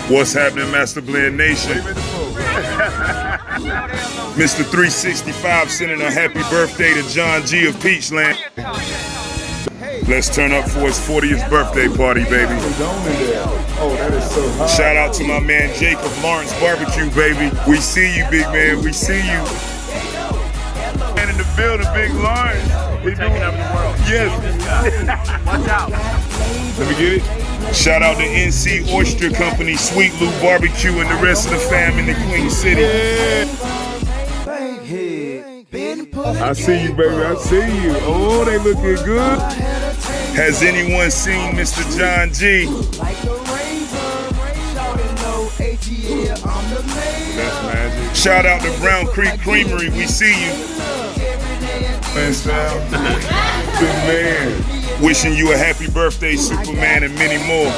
What's happening, Master Blend Nation? Mr. 365 sending a happy birthday to John G of Peachland. Let's turn up for his 40th birthday party, baby. Shout out to my man Jake of Lawrence Barbecue, baby. We see you, big man. We see you. And in the building, Big Lawrence. We're taking over the world. Yes. Watch out. Let me get it. Shout out to NC Oyster Company, Sweet Lou Barbecue, and the rest of the fam in the Queen City. Yeah. I see you, baby. I see you. Oh, they looking good. Has anyone seen Mr. John G? That's magic. Shout out to Brown Creek Creamery. We see you. Good man. Wishing you a happy birthday, Superman, and many more.